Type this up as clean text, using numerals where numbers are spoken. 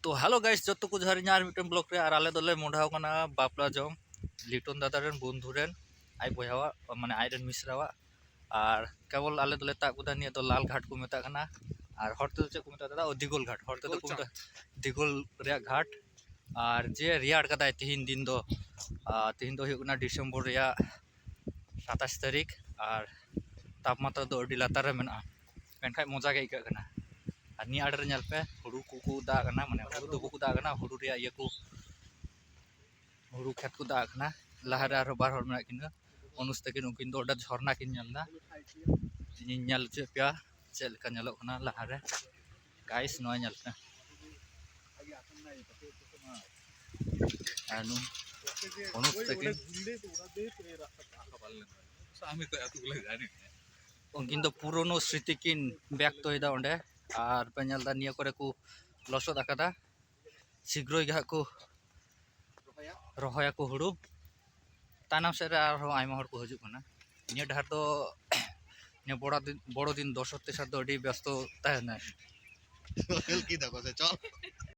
तो hello guys जो तो कुछ हर यार मिटन ब्लॉग रे और आले दोले मोढ़ाव कना बापला जम लिटन दादा रेन बंधु रेन आई बयहावा माने आई रेन मिश्रावा और केवल आले दोले ता कुदा निया तो लाल घाट को मेता कना और हरते तो को मेता दादा दिगोल घाट हरते तो को मेता दिगोल रे घाट और जे रियाड़ कदा तीन दिन दो तीन दो हुना डिसेम्बर रे 27 तारीख और तापमात्रा दो अडी लातार रे मेना मेनखाय मजा गे इका कना और निया आड़े रे पे हुड़ू को दाग कना माने हुड़ू दो को दाग कना हुड़ू रे ये को हुड़ू खेत को दाग कना लहारे आरो बार हर मेना किना अनुस तकिन उकिन दो झरना किन नेलदा निnyal चे पिया चेल का नेलो कना लहारे गाइस नो नेल पे आनु अनुस तकिन उनकिन तो पुरोनो स्मृति किन व्यक्त होइदा ओंडे और पे नेलदा निया करे को लसद आकादा शीघ्र गे को रहोया को हुड़ू तानाम से आयमा हर को हजू कना निया डहार तो निया बड़ो दिन दर्शक तेसर तो अडी व्यस्त ताहेना की दको से चल